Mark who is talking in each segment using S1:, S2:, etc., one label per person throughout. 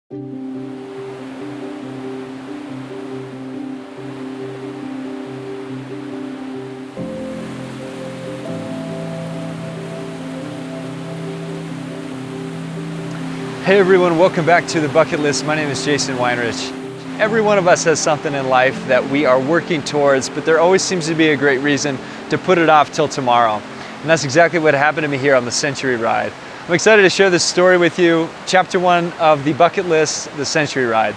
S1: Hey everyone, welcome back to The Bucket List. My name is Jason Weinrich. Every one of us has something in life that we are working towards, but there always seems to be a great reason to put it off till tomorrow. And that's exactly what happened to me here on the Century Ride. I'm excited to share this story with you. Chapter 1 of The Bucket List, the Century Ride.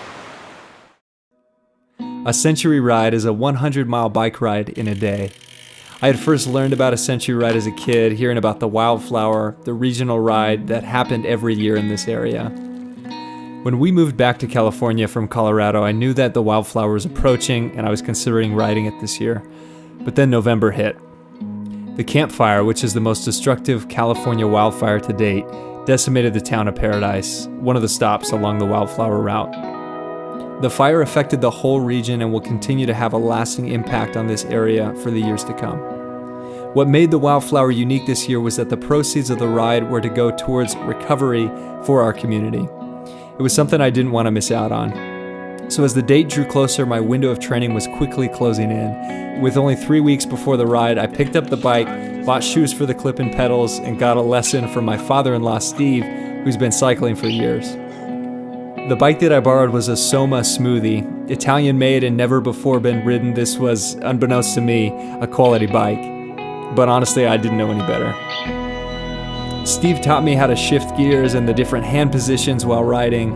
S1: A Century Ride is a 100-mile bike ride in a day. I had first learned about a Century Ride as a kid, hearing about the Wildflower, the regional ride that happened every year in this area. When we moved back to California from Colorado, I knew that the Wildflower was approaching and I was considering riding it this year. But then November hit. The Camp Fire, which is the most destructive California wildfire to date, decimated the town of Paradise, one of the stops along the Wildflower route. The fire affected the whole region and will continue to have a lasting impact on this area for the years to come. What made the Wildflower unique this year was that the proceeds of the ride were to go towards recovery for our community. It was something I didn't want to miss out on. So as the date drew closer, my window of training was quickly closing in. With only 3 weeks before the ride, I picked up the bike, bought shoes for the clip-in pedals, and got a lesson from my father-in-law, Steve, who's been cycling for years. The bike that I borrowed was a Soma Smoothie, Italian-made and never before been ridden. This was, unbeknownst to me, a quality bike. But honestly, I didn't know any better. Steve taught me how to shift gears and the different hand positions while riding.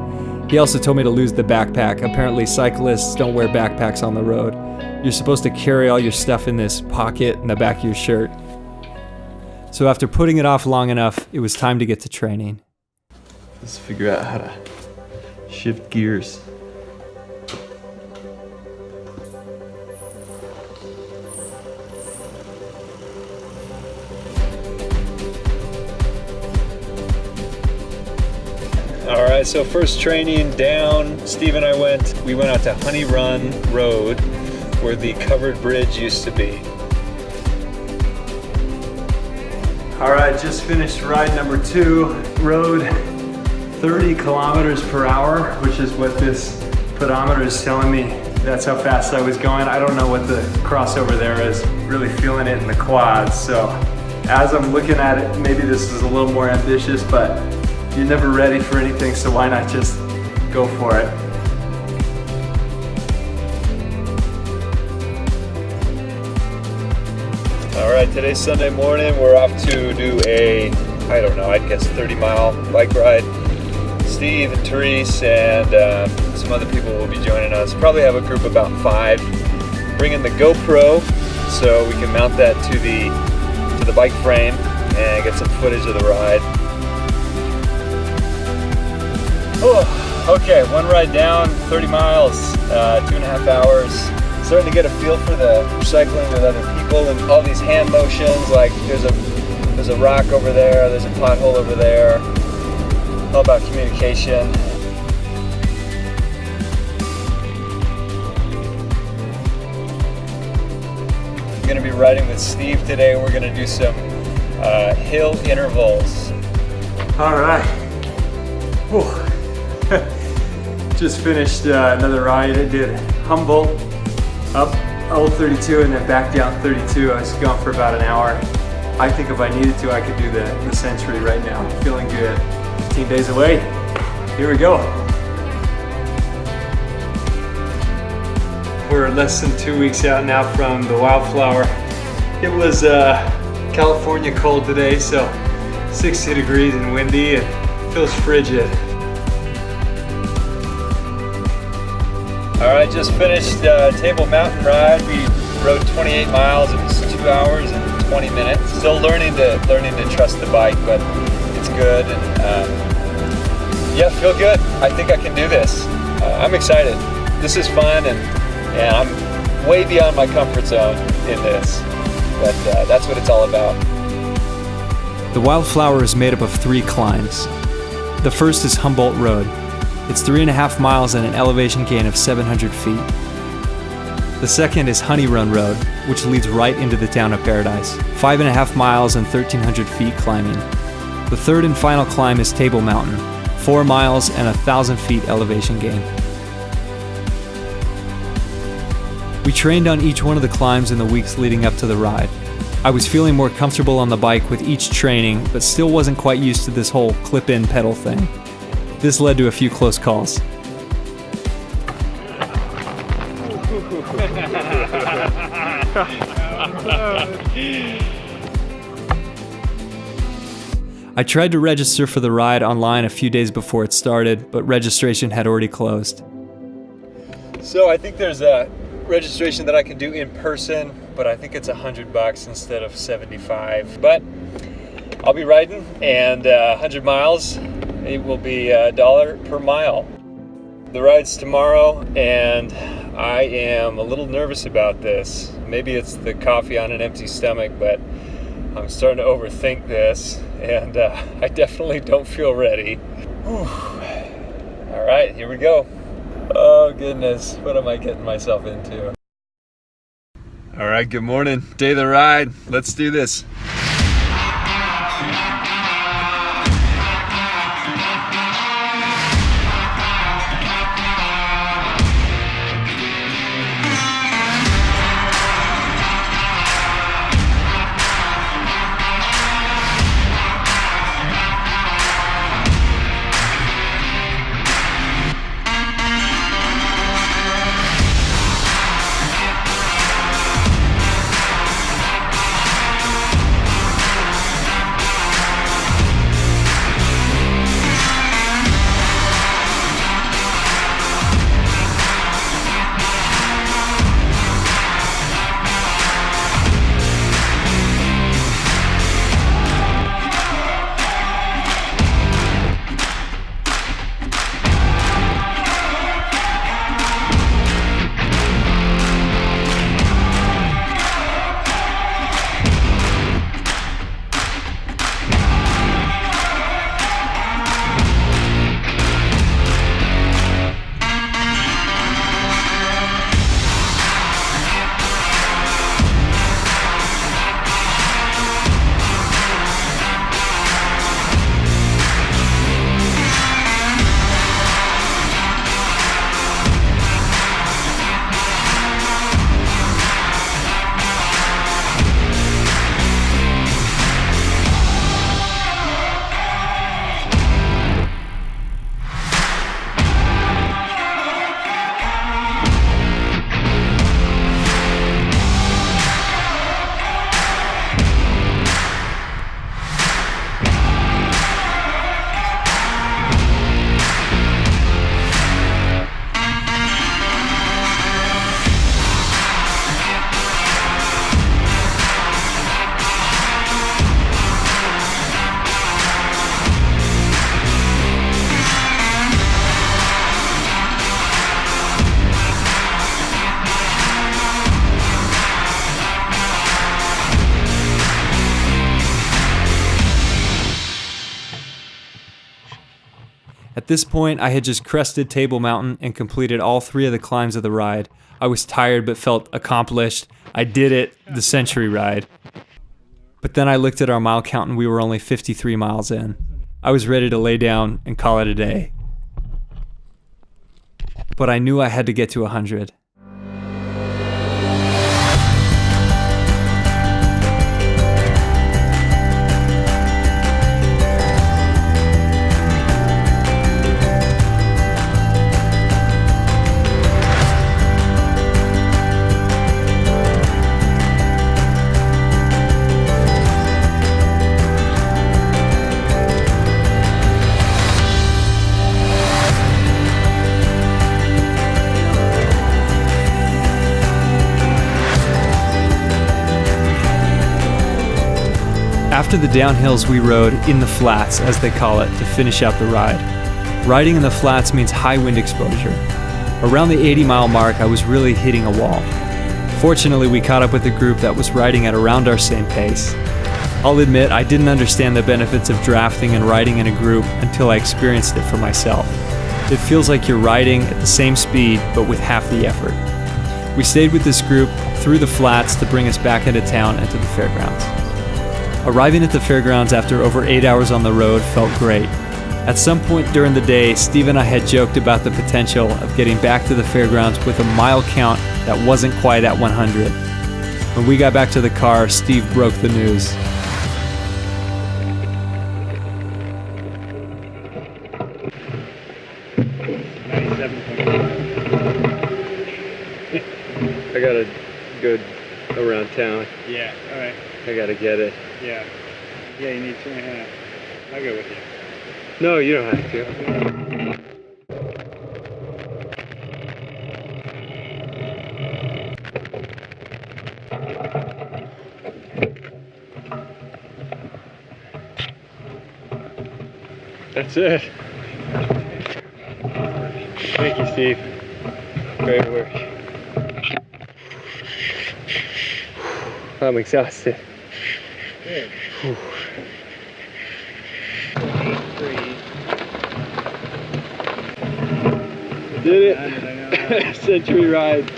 S1: He also told me to lose the backpack. Apparently, cyclists don't wear backpacks on the road. You're supposed to carry all your stuff in this pocket in the back of your shirt. So after putting it off long enough, it was time to get to training. Let's figure out how to shift gears. All right, so first training down, Steve and I went out to Honey Run Road where the covered bridge used to be. All right, just finished ride number 2, rode 30 kilometers per hour, which is what this pedometer is telling me. That's how fast I was going. I don't know what the crossover there is, really feeling it in the quads. So as I'm looking at it, maybe this is a little more ambitious, but you're never ready for anything, so why not just go for it? All right, today's Sunday morning. We're off to do a, I don't know, I'd guess 30-mile bike ride. Steve and Therese and some other people will be joining us. Probably have a group of about 5. Bringing the GoPro so we can mount that to the bike frame and get some footage of the ride. Oh, okay, one ride down, 30 miles, 2.5 hours. Starting to get a feel for the cycling with other people and all these hand motions, like there's a rock over there, there's a pothole over there. All about communication. I'm gonna be riding with Steve today. We're gonna do some hill intervals. All right. Whew. Just finished another ride. I did Humboldt, up Old 32 and then back down 32. I was going for about an hour. I think if I needed to, I could do the Century right now. Feeling good. 15 days away. Here we go. We're less than 2 weeks out now from the Wildflower. It was California cold today, so 60 degrees and windy and feels frigid. All right, just finished Table Mountain ride. We rode 28 miles. It was 2 hours and 20 minutes. Still learning to trust the bike, but it's good. And yeah, feel good. I think I can do this. I'm excited. This is fun, and I'm way beyond my comfort zone in this. But that's what it's all about. The Wildflower is made up of 3 climbs. The first is Humboldt Road. It's 3.5 miles and an elevation gain of 700 feet. The second is Honey Run Road, which leads right into the town of Paradise. 5.5 miles and 1,300 feet climbing. The third and final climb is Table Mountain, 4 miles and 1,000 feet elevation gain. We trained on each one of the climbs in the weeks leading up to the ride. I was feeling more comfortable on the bike with each training, but still wasn't quite used to this whole clip-in pedal thing. This led to a few close calls. I tried to register for the ride online a few days before it started, but registration had already closed. So I think there's a registration that I can do in person, but I think it's $100 instead of $75. But I'll be riding, and 100 miles, it will be $1 per mile. The ride's tomorrow, and I am a little nervous about this. Maybe it's the coffee on an empty stomach, but I'm starting to overthink this, and I definitely don't feel ready. Whew. All right, here we go. Oh goodness, what am I getting myself into? All right, good morning. Day of the ride. Let's do this. At this point, I had just crested Table Mountain and completed all 3 of the climbs of the ride. I was tired but felt accomplished. I did it, the Century ride. But then I looked at our mile count and we were only 53 miles in. I was ready to lay down and call it a day. But I knew I had to get to 100. After the downhills, we rode in the flats, as they call it, to finish out the ride. Riding in the flats means high wind exposure. Around the 80-mile mark, I was really hitting a wall. Fortunately, we caught up with a group that was riding at around our same pace. I'll admit, I didn't understand the benefits of drafting and riding in a group until I experienced it for myself. It feels like you're riding at the same speed, but with half the effort. We stayed with this group through the flats to bring us back into town and to the fairgrounds. Arriving at the fairgrounds after over 8 hours on the road felt great. At some point during the day, Steve and I had joked about the potential of getting back to the fairgrounds with a mile count that wasn't quite at 100. When we got back to the car, Steve broke the news.
S2: I gotta go around town.
S3: Yeah, alright.
S2: I gotta get it.
S3: Yeah. Yeah, you need 2.5. I'll go with you.
S2: No, you don't have to. That's it. Thank you, Steve. Great work. I'm exhausted.
S3: Good.
S2: Whew.
S3: 8-3.
S2: Did it?
S3: I know.
S2: Century ride.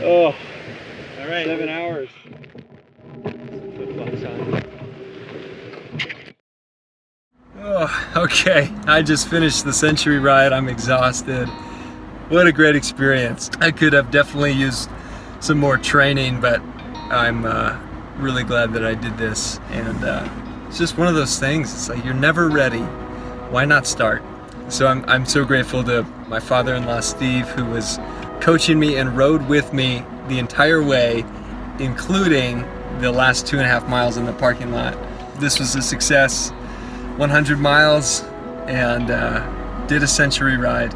S2: Oh,
S3: All right.
S2: 7 hours. Flip-flops on.
S1: Oh, okay, I just finished the Century ride. I'm exhausted. What a great experience. I could have definitely used some more training, but I'm really glad that I did this. And it's just one of those things. It's like you're never ready. Why not start? So I'm so grateful to my father-in-law, Steve, who was coaching me and rode with me the entire way, including the last 2.5 miles in the parking lot. This was a success. 100 miles and did a Century ride.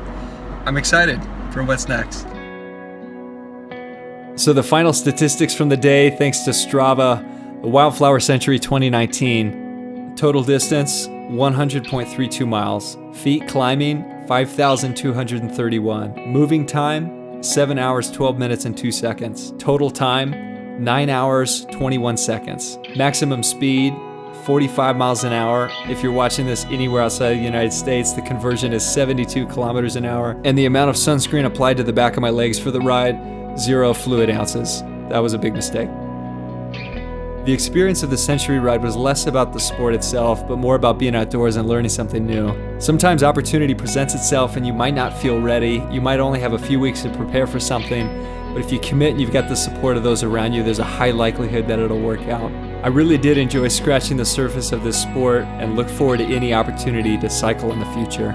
S1: I'm excited for what's next. So the final statistics from the day, thanks to Strava, the Wildflower Century 2019. Total distance, 100.32 miles. Feet climbing, 5,231. Moving time, 7 hours, 12 minutes and 2 seconds. Total time, 9 hours, 21 seconds. Maximum speed, 45 miles an hour. If you're watching this anywhere outside of the United States, the conversion is 72 kilometers an hour. And the amount of sunscreen applied to the back of my legs for the ride, 0 fluid ounces. That was a big mistake. The experience of the Century ride was less about the sport itself, but more about being outdoors and learning something new. Sometimes opportunity presents itself and you might not feel ready. You might only have a few weeks to prepare for something, but if you commit and you've got the support of those around you, there's a high likelihood that it'll work out. I really did enjoy scratching the surface of this sport and look forward to any opportunity to cycle in the future.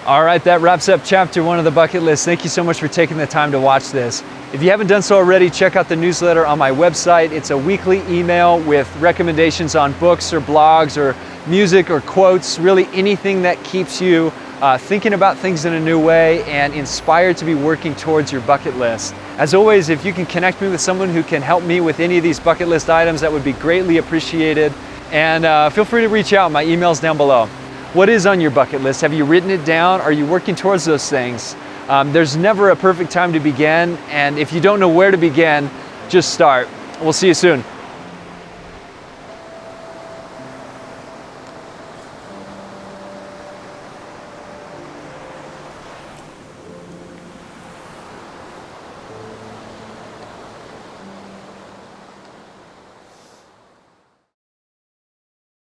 S1: All right, that wraps up chapter 1 of the bucket list. Thank you so much for taking the time to watch this. If you haven't done so already, check out the newsletter on my website. It's a weekly email with recommendations on books or blogs or music or quotes, really anything that keeps you thinking about things in a new way and inspired to be working towards your bucket list. As always, if you can connect me with someone who can help me with any of these bucket list items, that would be greatly appreciated. And feel free to reach out. My email's down below. What is on your bucket list? Have you written it down? Are you working towards those things? There's never a perfect time to begin, and if you don't know where to begin, just start. We'll see you soon.